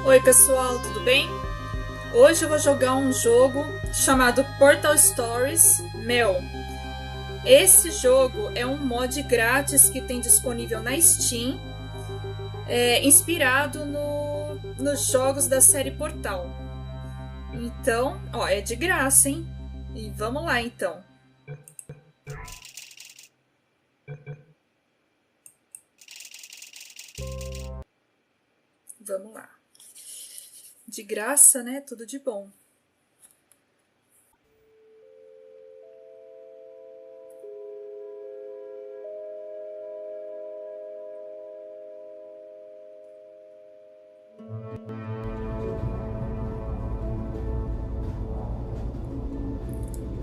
Oi pessoal, tudo bem? Hoje eu vou jogar um jogo chamado Portal Stories. Esse jogo é um mod grátis que tem disponível na Steam, inspirado nos jogos da série Portal. Então, é de graça, hein? E vamos lá então. Vamos lá. De graça, né? Tudo de bom.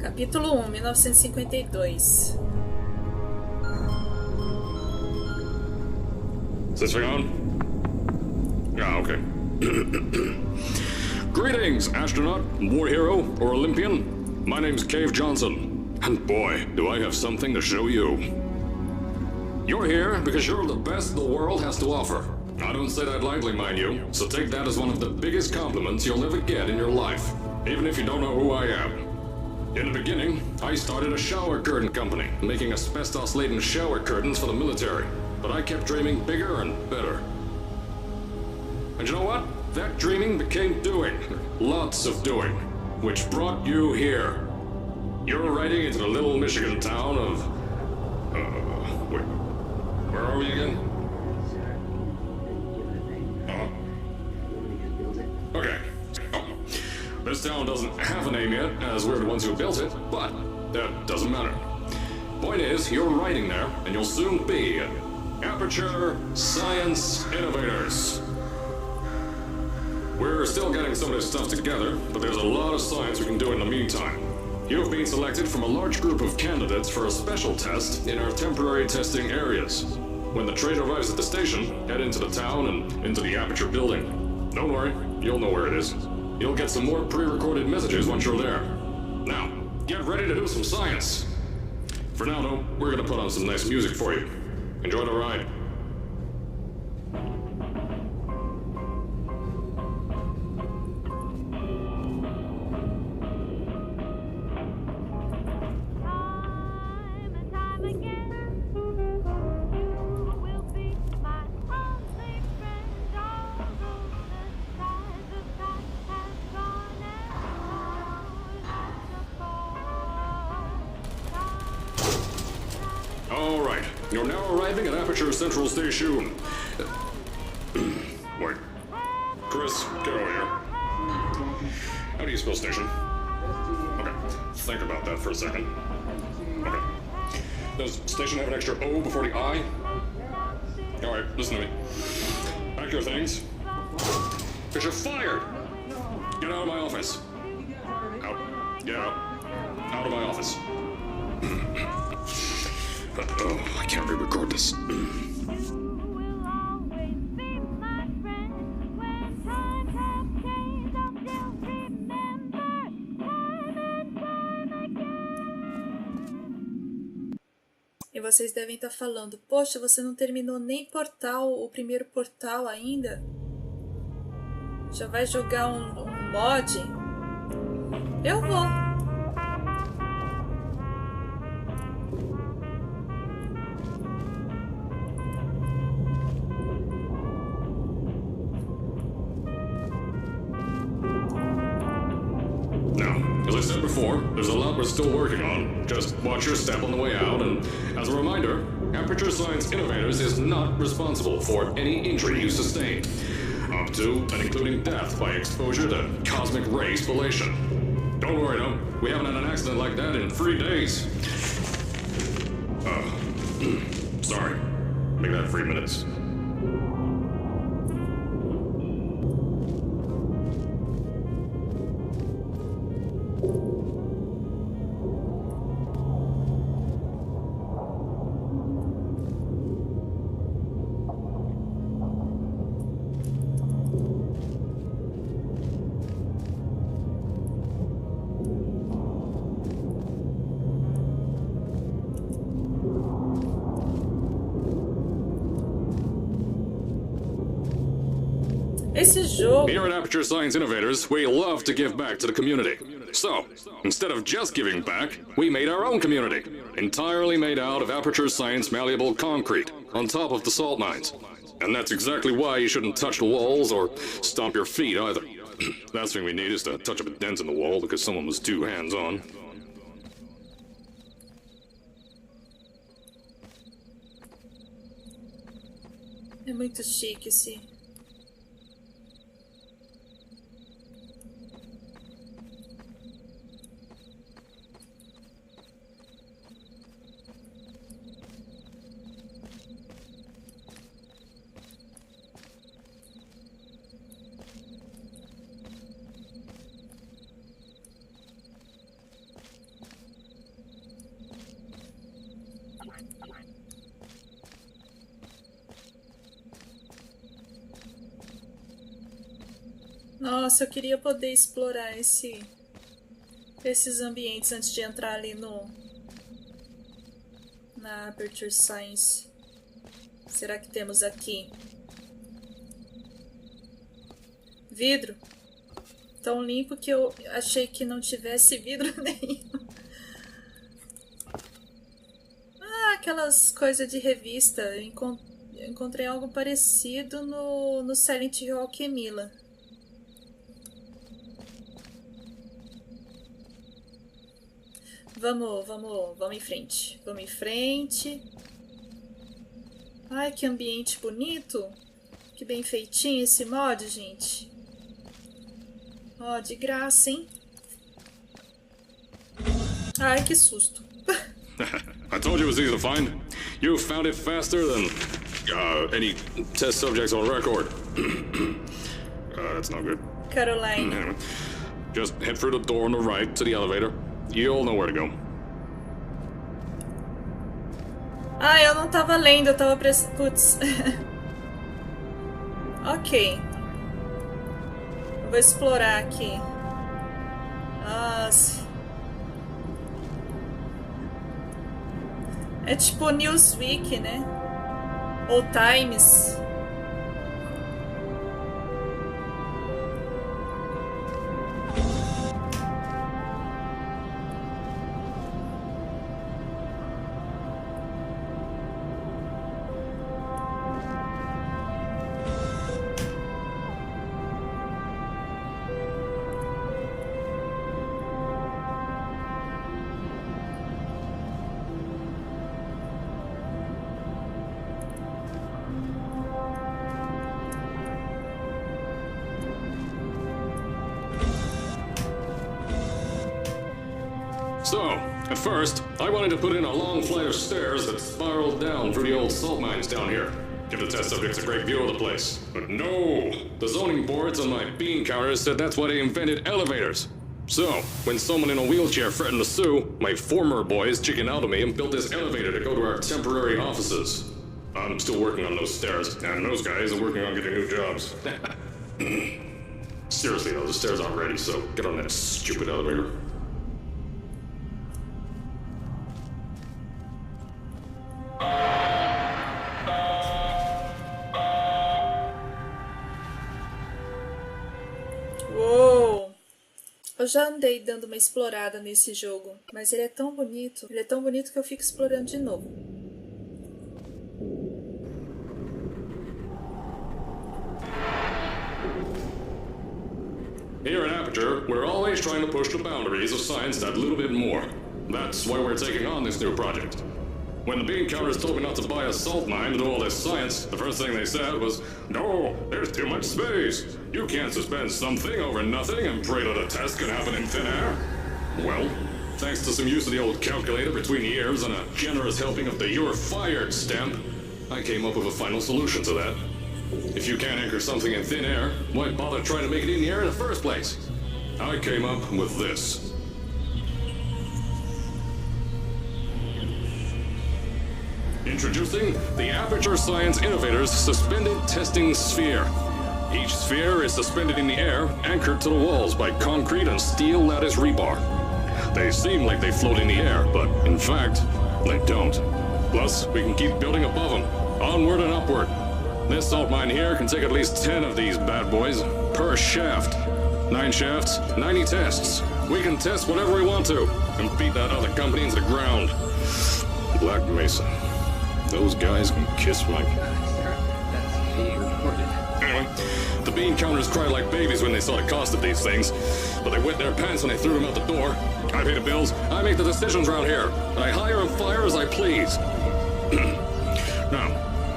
Capítulo 1, 1952. Is this thing on? Ah, okay. Greetings, astronaut, war hero, or Olympian. My name's Cave Johnson, and boy, do I have something to show you. You're here because you're the best the world has to offer. I don't say that lightly, mind you, so take that as one of the biggest compliments you'll ever get in your life, even if you don't know who I am. In the beginning, I started a shower curtain company, making asbestos-laden shower curtains for the military, but I kept dreaming bigger and better. And you know what? That dreaming became doing. Lots of doing. Which brought you here. You're riding into the little Michigan town of... wait. Where are we again? Okay. This town doesn't have a name yet, as we're the ones who built it, but that doesn't matter. Point is, you're riding there, and you'll soon be at Aperture Science Innovators. We're still getting some of this stuff together, but there's a lot of science we can do in the meantime. You've been selected from a large group of candidates for a special test in our temporary testing areas. When the train arrives at the station, head into the town and into the Aperture building. Don't worry, you'll know where it is. You'll get some more pre-recorded messages once you're there. Now, get ready to do some science. For now, though, we're gonna put on some nice music for you. Enjoy the ride. All right, you're now arriving at Aperture Central Station. Wait. Chris, get over here. How do you spell station? Okay, think about that for a second. Okay. Does station have an extra O before the I? All right, listen to me. Pack your things. Because you're fired! Get out of my office. Out. Get out. Out of my office. I can't re-record this. E vocês devem estar falando, poxa, você não terminou nem o primeiro portal ainda? Já vai jogar um mod? Eu vou. As I said before, there's a lot we're still working on. Just watch your step on the way out, and as a reminder, Aperture Science Innovators is not responsible for any injury you sustain, up to and including death by exposure to cosmic ray spallation. Don't worry, though, we haven't had an accident like that in 3 days. Sorry. Make that 3 minutes. Esse jogo... Here at Aperture Science Innovators, we love to give back to the community. So, instead of just giving back, we made our own community. Entirely made out of Aperture Science malleable concrete, on top of the salt mines. And that's exactly why you shouldn't touch the walls or stomp your feet either. Last thing we need is to touch up a dent in the wall because someone was too hands-on. É muito chique esse... Nossa, eu queria poder explorar esses ambientes antes de entrar ali na Aperture Science. Será que temos aqui? Vidro. Tão limpo que eu achei que não tivesse vidro nenhum. Ah, aquelas coisas de revista. Eu encontrei algo parecido no Silent Hill Alquemila. Vamos em frente. Vamos em frente. Ai, que ambiente bonito. Que bem feitinho esse mod, gente. Ó, de graça, hein? Ai, que susto. I told you it was easy to find. You found it faster than any test subjects on record. That's not good. Caroline. Just head through the door on the right to the elevator. You'll know where to go. Ah, eu não tava lendo, eu tava Putz. Ok. Eu vou explorar aqui. Nossa. É tipo Newsweek, né? Ou Times. So, at first, I wanted to put in a long flight of stairs that spiraled down through the old salt mines down here. Give the test subjects a great view of the place. But no! The zoning boards on my bean counters said that's why they invented elevators. So, when someone in a wheelchair threatened to sue, my former boys chickened out of me and built this elevator to go to our temporary offices. I'm still working on those stairs, and those guys are working on getting new jobs. Seriously though, the stairs aren't ready, so get on that stupid elevator. Uou! Eu já andei dando uma explorada nesse jogo, mas ele é tão bonito. Ele é tão bonito que eu fico explorando de novo. Here at Aperture, we're always trying to push the boundaries of science that little bit more. That's why we're taking on this new project. When the bean counters told me not to buy a salt mine to do all this science, the first thing they said was, "No, there's too much space. You can't suspend something over nothing and pray that a test can happen in thin air." Well, thanks to some use of the old calculator between ears and a generous helping of the "you're fired" stamp, I came up with a final solution to that. If you can't anchor something in thin air, why bother trying to make it in the air in the first place? I came up with this. Introducing the Aperture Science Innovators Suspended Testing Sphere. Each sphere is suspended in the air, anchored to the walls by concrete and steel lattice rebar. They seem like they float in the air, but in fact, they don't. Plus, we can keep building above them, onward and upward. This salt mine here can take at least 10 of these bad boys per shaft. 9 shafts, 90 tests. We can test whatever we want to and beat that other company into the ground. Black Mesa. Those guys can kiss my... Anyway, the bean counters cried like babies when they saw the cost of these things, but they wet their pants when they threw them out the door. I pay the bills, I make the decisions around here, and I hire and fire as I please. Now,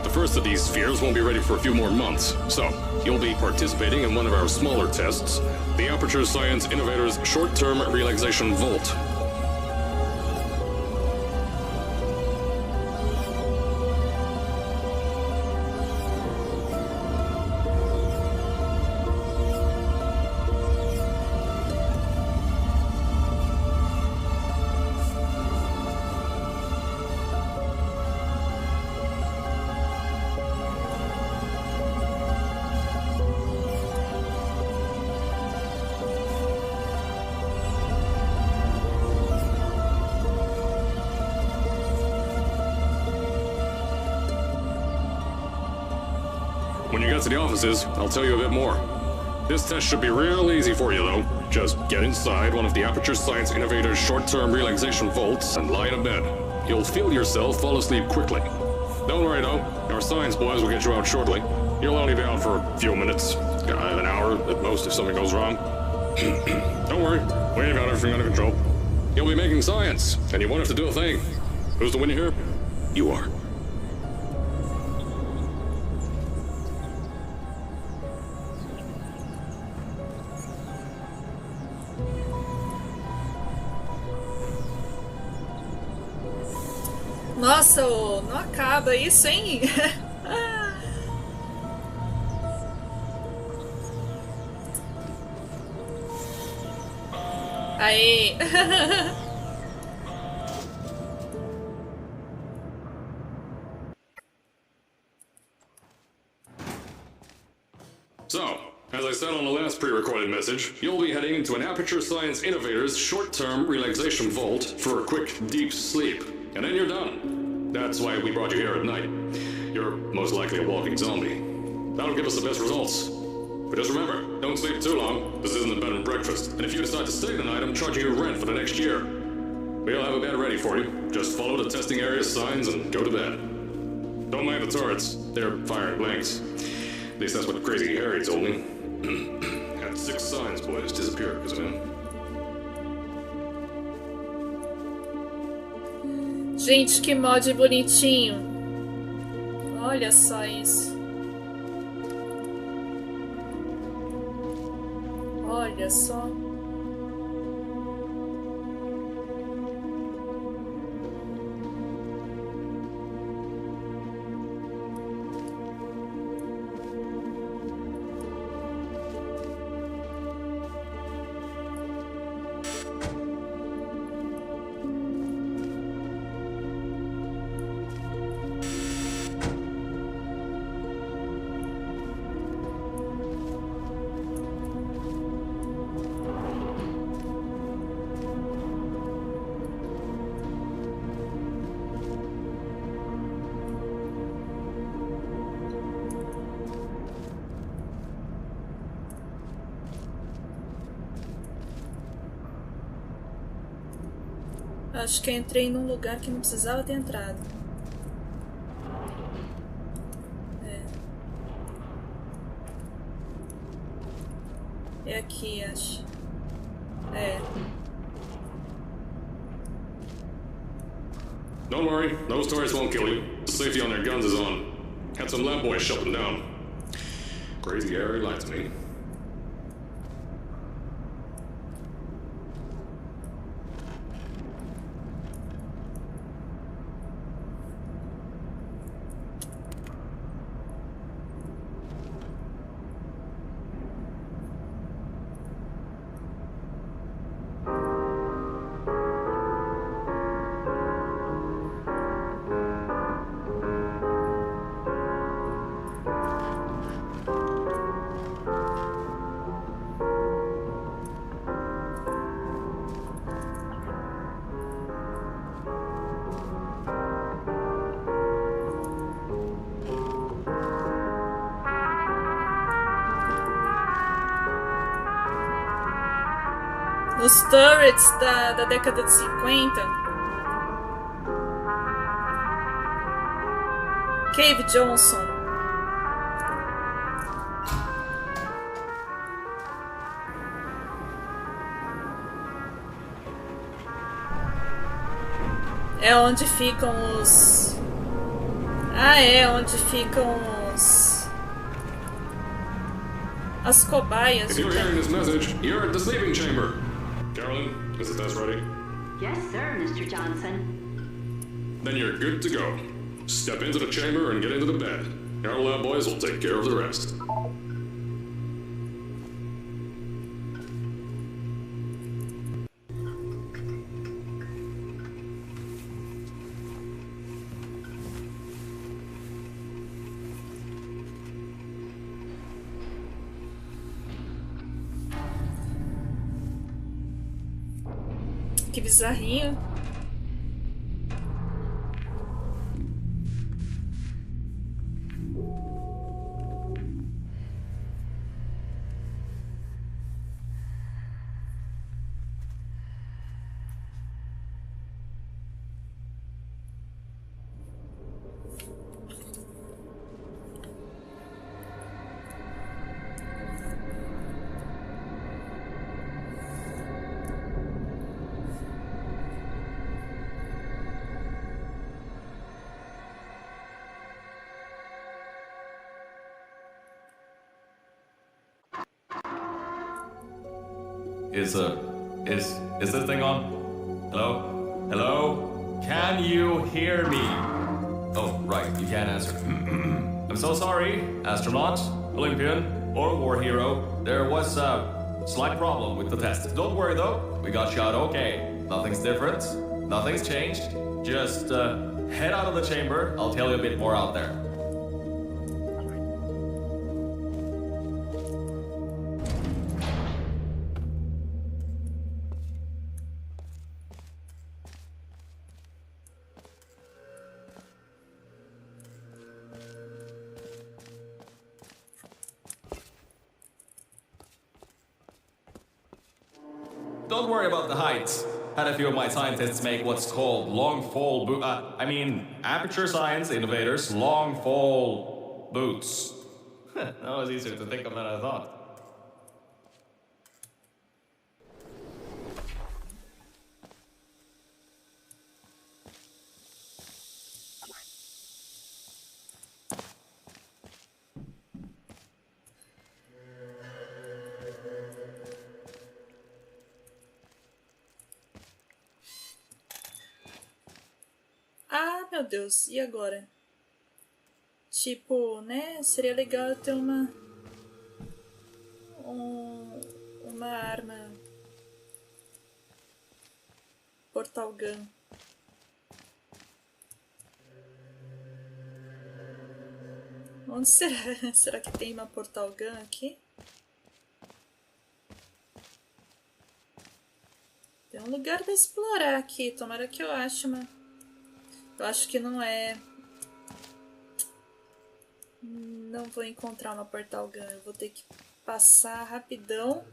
the first of these spheres won't be ready for a few more months, so you'll be participating in one of our smaller tests, the Aperture Science Innovators Short-Term Relaxation Volt. When you get to the offices, I'll tell you a bit more. This test should be real easy for you, though. Just get inside one of the Aperture Science Innovators short-term relaxation vaults and lie in a bed. You'll feel yourself fall asleep quickly. Don't worry, though. Our science boys will get you out shortly. You'll only be out for a few minutes. An hour at most if something goes wrong. Don't worry. We've got everything under control. You'll be making science, and you won't have to do a thing. Who's the winner here? You are. Nossa, não acaba isso, hein? Aí. So, as I said on the last pre-recorded message, you'll be heading into an Aperture Science Innovators short-term relaxation vault for a quick, deep sleep. And then you're done. That's why we brought you here at night. You're most likely a walking zombie. That'll give us the best results. But just remember, don't sleep too long. This isn't a bed and breakfast. And if you decide to stay tonight, I'm charging you rent for the next year. We'll have a bed ready for you. Just follow the testing area signs and go to bed. Don't mind the turrets. They're firing blanks. At least that's what Crazy Harry told me. Had 6 signs boys disappear because of him. Gente, que mod bonitinho. Olha só isso. Olha só. Acho que eu entrei num lugar que não precisava ter entrado. É aqui, acho. É. Don't worry, those turrets won't kill you. The safety on their guns is on. Had some lab boys shut them down. Crazy Harry lied to me. Nos turrets da década de 50. Cave Johnson. É onde ficam os... Ah, é onde ficam os... As cobaias. If you're hearing this message, you're at the sleeping chamber. Carolyn, is the test ready? Yes, sir, Mr. Johnson. Then you're good to go. Step into the chamber and get into the bed. Our lab boys will take care of the rest. Que bizarrinho. Is this thing on? Hello? Hello? Can you hear me? Oh, right, you can't answer. I'm so sorry, astronaut, Olympian, or war hero. There was a slight problem with the test. Don't worry though, we got shot okay. Nothing's different, nothing's changed. Just head out of the chamber, I'll tell you a bit more out there. Don't worry about the heights. Had a few of my scientists make what's called long fall aperture science innovators, long fall boots. That was easier to think of than I thought. Ah, meu Deus, e agora? Tipo, né? Seria legal eu ter uma arma portal gun. Onde será? Será que tem uma portal gun aqui? Tem um lugar pra explorar aqui. Tomara que eu ache uma... Eu acho que não é... Não vou encontrar uma portal gun. Eu vou ter que passar rapidão.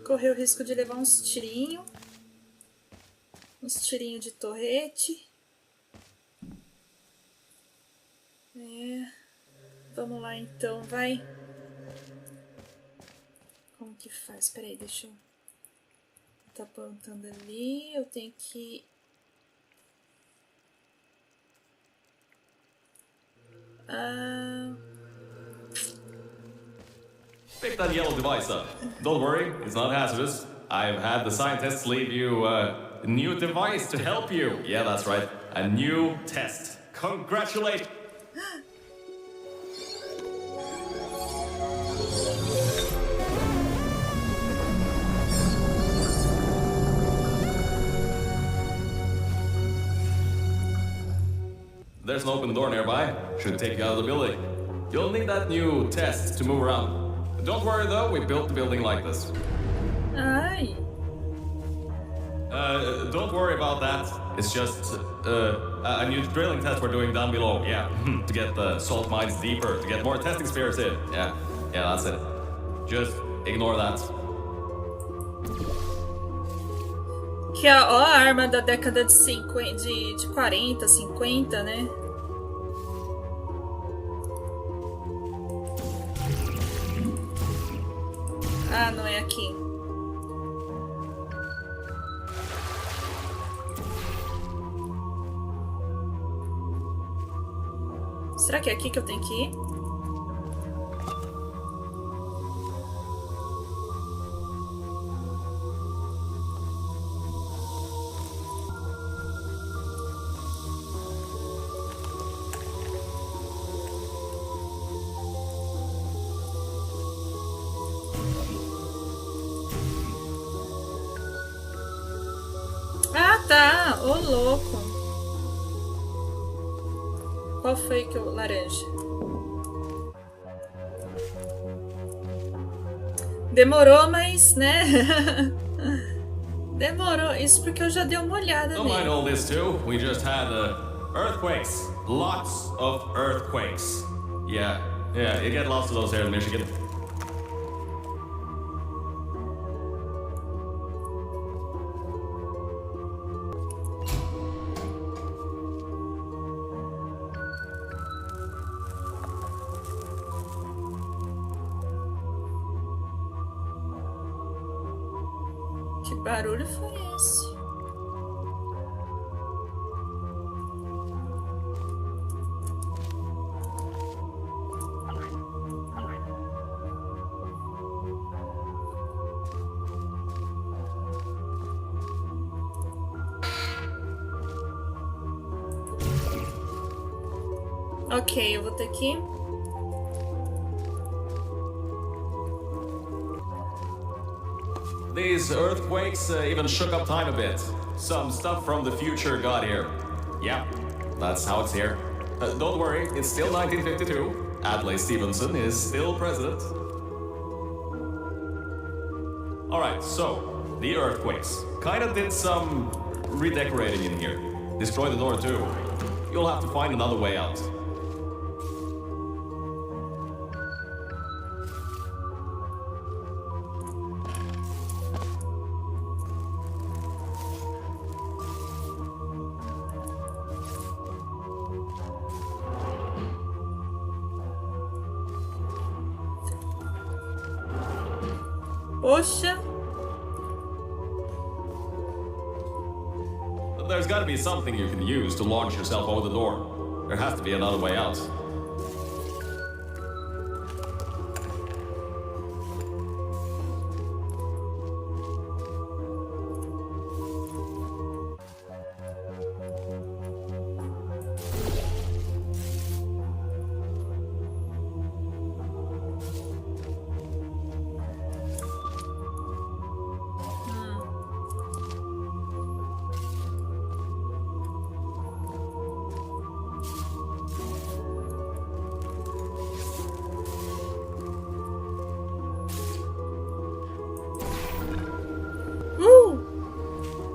Correr o risco de levar uns tirinhos. Uns tirinhos de torrete. Vamos lá então, vai. Como que faz? Espera aí, deixa eu... Tá apontando ali. Eu tenho que... Pick that yellow device up. Don't worry, it's not hazardous. I've had the scientists leave you a new device to help you. Yeah, that's right. A new test. Congratulations. There's an open door nearby. Should take you out of the building. You'll need that new test to move around. Don't worry though, we built the building like this. Ai. Don't worry about that. It's just a new drilling test we're doing down below. Yeah, to get the salt mines deeper, to get more testing spheres in. Yeah, that's it. Just ignore that. Que é, ó, a arma da década de 50, de 40, 50, né? Ah, não é aqui. Será que é aqui que eu tenho que ir? Ah, tá! Ô, louco! Qual foi que eu... Laranja. Demorou, mas, né? Demorou. Isso porque eu já dei uma olhada Don't mind nele. all this too. We just had earthquakes. Lots of earthquakes. Yeah, you get lots of those here in Michigan. Que barulho foi esse? Ok, eu vou ter que... These earthquakes even shook up time a bit. Some stuff from the future got here. Yeah, that's how it's here. Don't worry, it's still 1952. Adlai Stevenson is still president. Alright, so, the earthquakes. Kinda did some redecorating in here. Destroyed the door too. You'll have to find another way out. Poxa! There's gotta be something you can use to launch yourself over the door. There has to be another way out.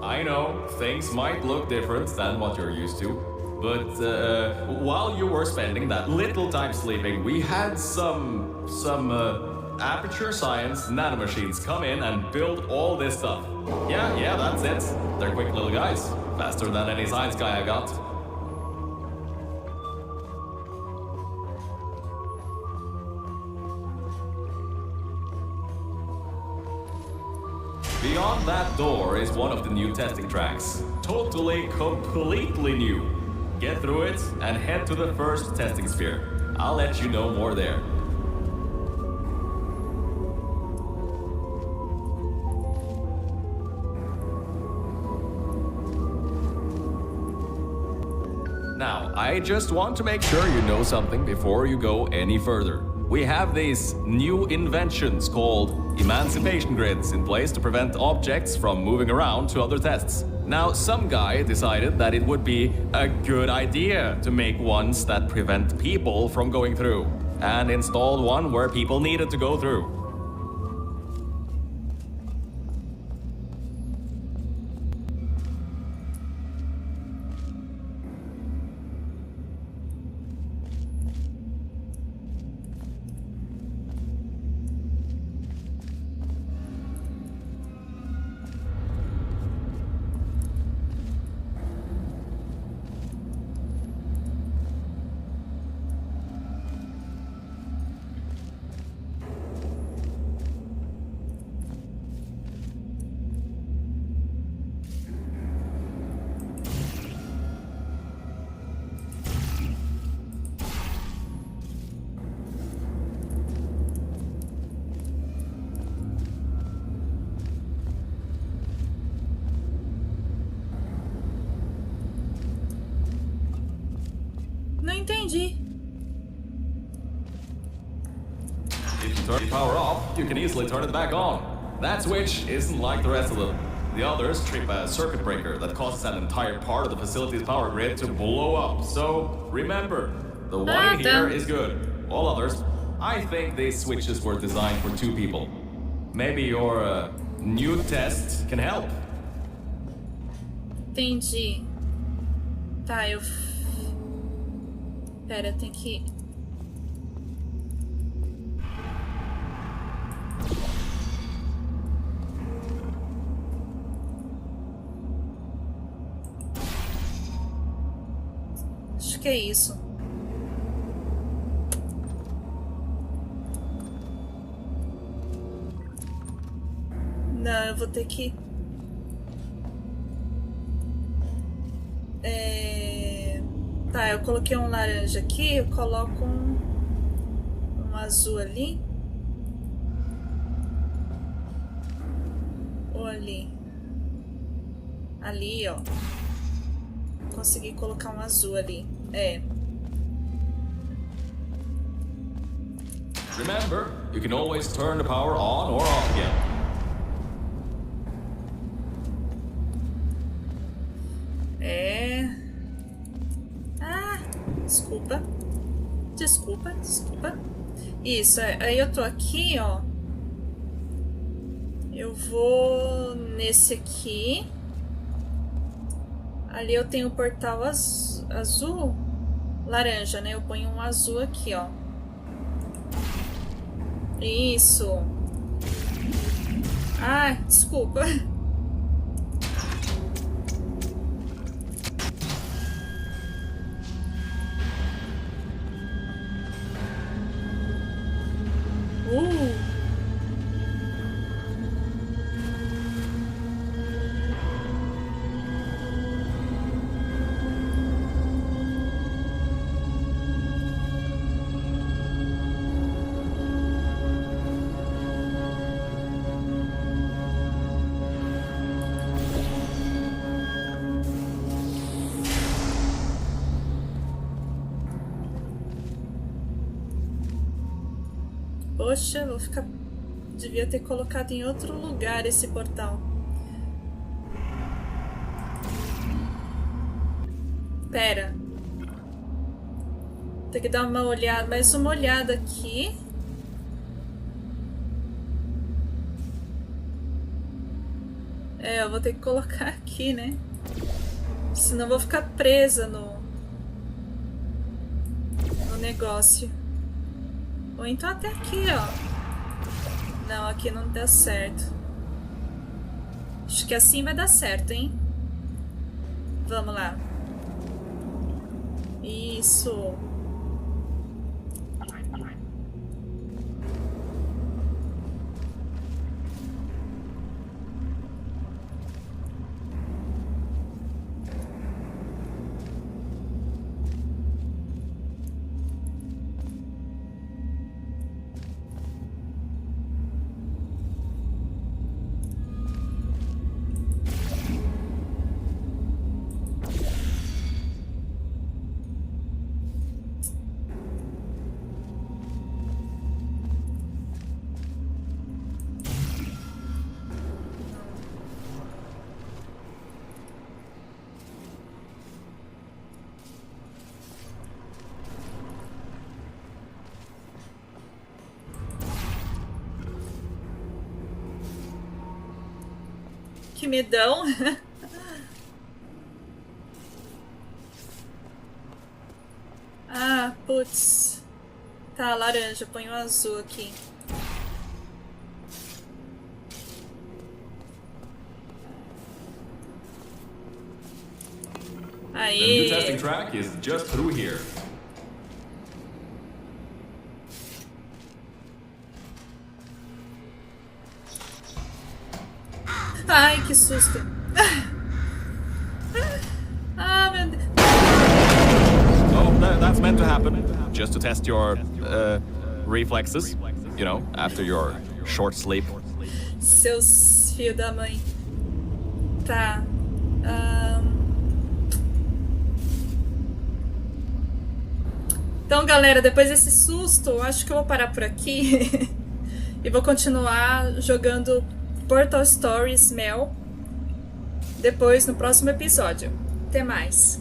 I know, things might look different than what you're used to, but while you were spending that little time sleeping, we had some aperture science nanomachines come in and build all this stuff. Yeah, that's it. They're quick little guys. Faster than any science guy I got. Beyond that door is one of the new testing tracks. Totally, completely new. Get through it and head to the first testing sphere. I'll let you know more there. Now, I just want to make sure you know something before you go any further. We have these new inventions called emancipation grids in place to prevent objects from moving around to other tests. Now, some guy decided that it would be a good idea to make ones that prevent people from going through, and installed one where people needed to go through. entendi. If you turn the power off, you can easily turn it back on. That switch isn't like the rest of them. The others trip a circuit breaker that causes an entire part of the facility's power grid to blow up. So remember, the one here is good. All others, I think these switches were designed for 2 people. Maybe your new test can help. Entendi. Tá, eu... Pera, tem que... Acho que é isso. Não, eu vou ter que... Tá, eu coloquei um laranja aqui, eu coloco um azul ali. Ou ali. Ali, ó. Consegui colocar um azul ali. É. Remember, you can always turn the power on or off again. É. Ah, desculpa. Desculpa. Isso, aí eu tô aqui, ó. Eu vou nesse aqui. Ali eu tenho o portal azul. Laranja, né? Eu ponho um azul aqui, ó. Isso. Ah, desculpa. Poxa, vou ficar... Devia ter colocado em outro lugar esse portal. Pera. Tem que dar uma olhada, mais uma olhada aqui. É, eu vou ter que colocar aqui, né? Senão eu vou ficar presa no negócio. Ou então até aqui, ó. Não, aqui não dá certo. Acho que assim vai dar certo, hein? Vamos lá. Isso. Que medão. Ah, putz. Tá, laranja, põe o azul aqui. The new Aí. testing track is just through here. Ai, que susto. Ah, meu Deus. Oh, that's meant to happen. Just to test your reflexes, you know, after your short sleep. Seus filhos da mãe. Tá. Então, galera, depois desse susto, acho que eu vou parar por aqui e vou continuar jogando Portal Stories Mel depois no próximo episódio. Até mais!